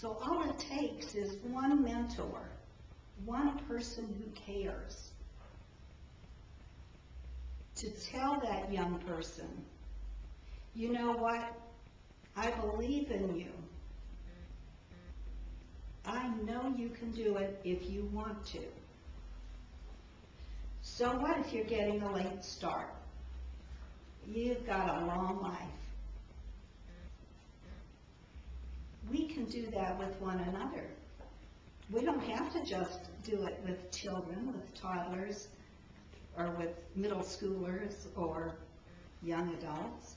So all it takes is one mentor, one person who cares, to tell that young person, you know what, I believe in you. I know you can do it if you want to. So what if you're getting a late start? You've got a long life. We can do that with one another. We don't have to just do it with children, with toddlers, or with middle schoolers, or young adults.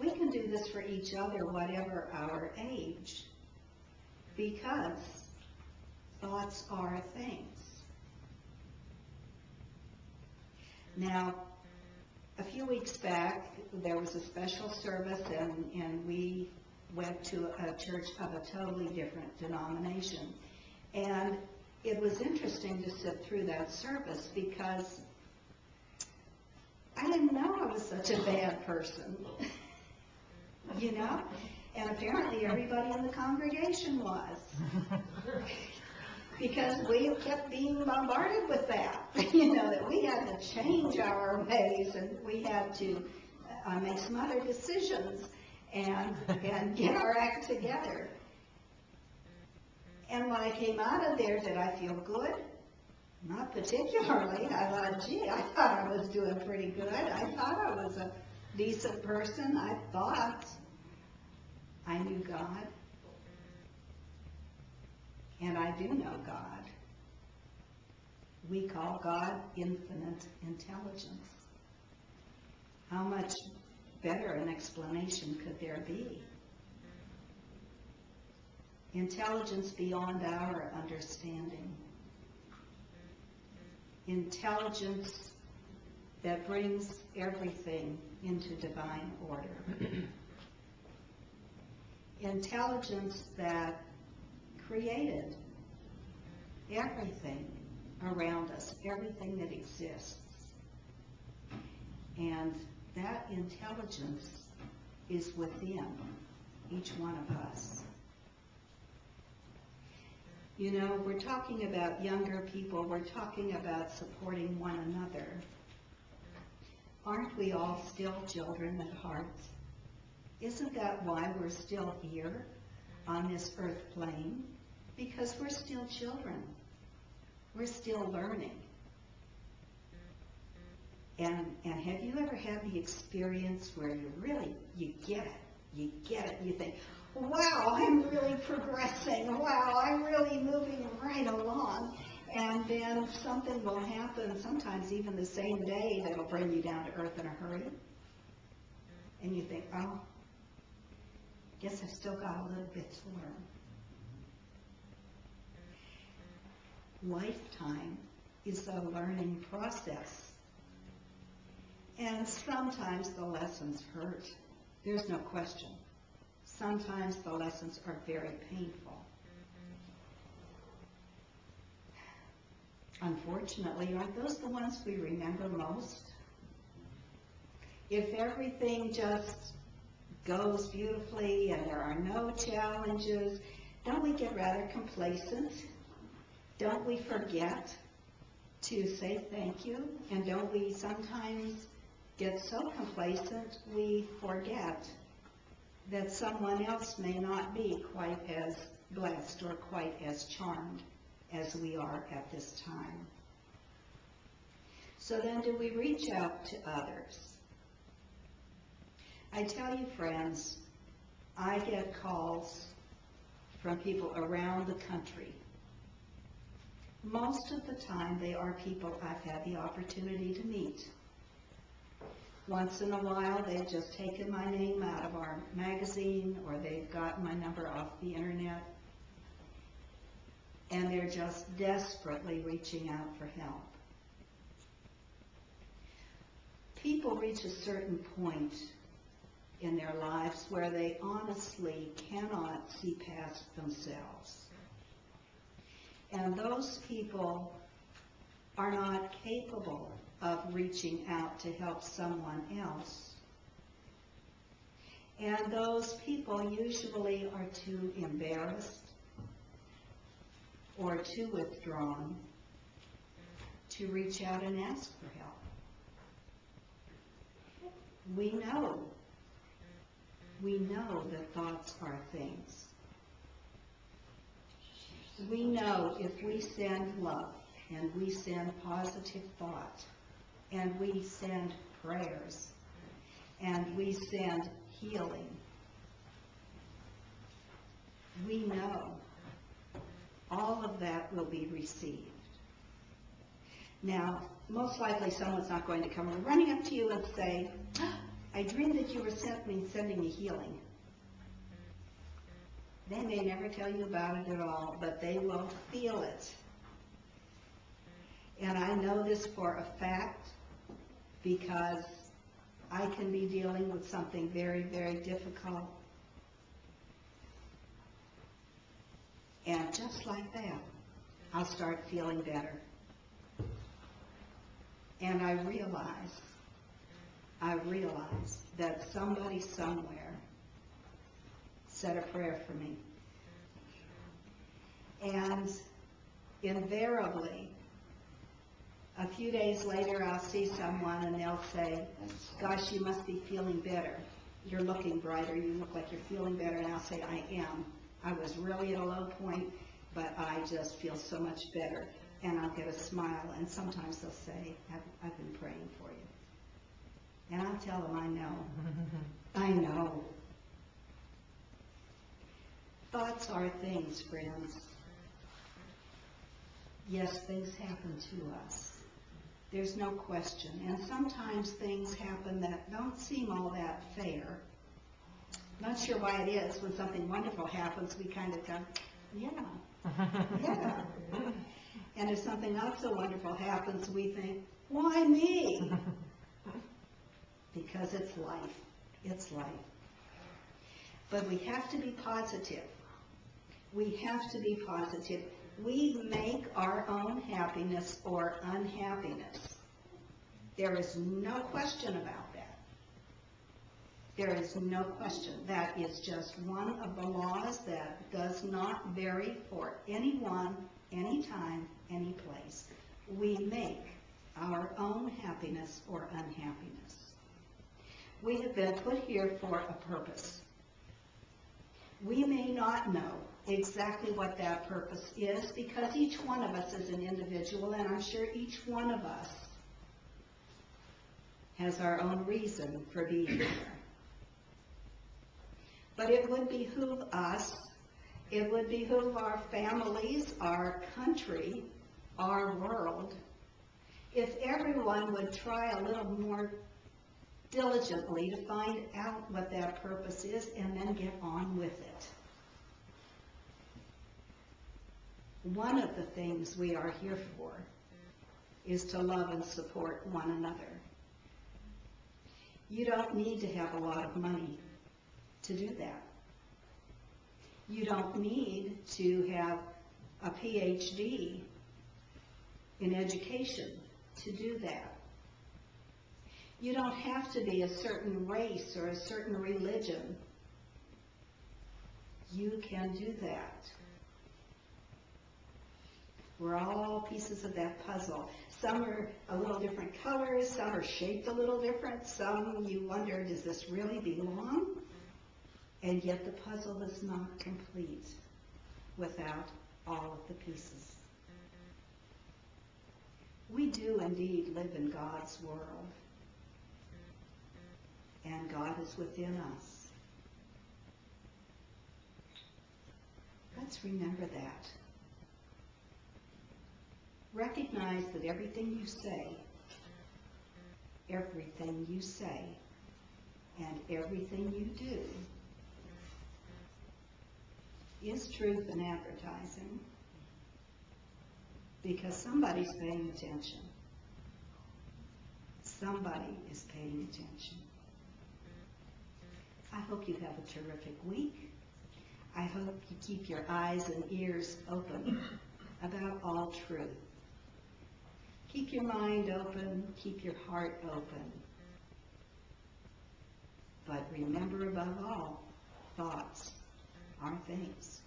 We can do this for each other, whatever our age, because thoughts are things. Now, a few weeks back, there was a special service, and we went to a church of a totally different denomination. And it was interesting to sit through that service because I didn't know I was such a bad person, you know? And apparently everybody in the congregation was. Because we kept being bombarded with that, you know, that we had to change our ways, and we had to make some other decisions and get our act together. And when I came out of there, did I feel good? Not particularly. I thought, gee, I thought I was doing pretty good. I thought I was a decent person. I thought I knew God. And I do know God. We call God infinite intelligence. How much better an explanation could there be? Intelligence beyond our understanding. Intelligence that brings everything into divine order. Intelligence that created everything around us, everything that exists. And that intelligence is within each one of us. You know, we're talking about younger people, we're talking about supporting one another. Aren't we all still children at heart? Isn't that why we're still here on this earth plane? Because we're still children. We're still learning. And have you ever had the experience where you get it, you think, wow, I'm really progressing, wow, I'm really moving right along, and then something will happen, sometimes even the same day, that'll bring you down to earth in a hurry, and you think, oh, guess I've still got a little bit to learn. Lifetime is a learning process. And sometimes the lessons hurt. There's no question. Sometimes the lessons are very painful. Unfortunately, aren't those the ones we remember most? If everything just goes beautifully and there are no challenges, don't we get rather complacent? Don't we forget to say thank you? And don't we sometimes get so complacent we forget that someone else may not be quite as blessed or quite as charmed as we are at this time? So then, do we reach out to others? I tell you, friends, I get calls from people around the country. Most of the time, they are people I've had the opportunity to meet. Once in a while, they've just taken my name out of our magazine, or they've gotten my number off the internet, and they're just desperately reaching out for help. People reach a certain point in their lives where they honestly cannot see past themselves. And those people are not capable of reaching out to help someone else. And those people usually are too embarrassed, or too withdrawn to reach out and ask for help. We know that thoughts are things. We know if we send love and we send positive thought and we send prayers and we send healing, we know all of that will be received. Now, most likely someone's not going to come running up to you and say, I dreamed that you were sending me healing. They may never tell you about it at all, but they will feel it. And I know this for a fact because I can be dealing with something very, very difficult. And just like that, I'll start feeling better. And I realize that somebody somewhere said a prayer for me. And invariably, a few days later, I'll see someone and they'll say, gosh, you must be feeling better. You're looking brighter. You look like you're feeling better. And I'll say, I am. I was really at a low point, but I just feel so much better. And I'll get a smile. And sometimes they'll say, I've been praying for you. And I'll tell them, I know. I know. Thoughts are things, friends. Yes, things happen to us. There's no question. And sometimes things happen that don't seem all that fair. Not sure why it is. When something wonderful happens, we kind of go, yeah, yeah. And if something not so wonderful happens, we think, why me? Because it's life. It's life. But we have to be positive. We have to be positive. We make our own happiness or unhappiness. There is no question about that. There is no question. That is just one of the laws that does not vary for anyone, anytime, any place. We make our own happiness or unhappiness. We have been put here for a purpose. We may not know exactly what that purpose is because each one of us is an individual, and I'm sure each one of us has our own reason for being here. But it would behoove us, it would behoove our families, our country, our world, if everyone would try a little more diligently to find out what that purpose is and then get on with it. One of the things we are here for is to love and support one another. You don't need to have a lot of money to do that. You don't need to have a PhD in education to do that. You don't have to be a certain race or a certain religion. You can do that. We're all pieces of that puzzle. Some are a little different colors, some are shaped a little different, some you wonder, does this really belong? And yet the puzzle is not complete without all of the pieces. We do indeed live in God's world, and God is within us. Let's remember that. Recognize that everything you say, and everything you do is truth in advertising, because somebody's paying attention. Somebody is paying attention. I hope you have a terrific week. I hope you keep your eyes and ears open about all truth. Keep your mind open, keep your heart open. But remember above all, thoughts are things.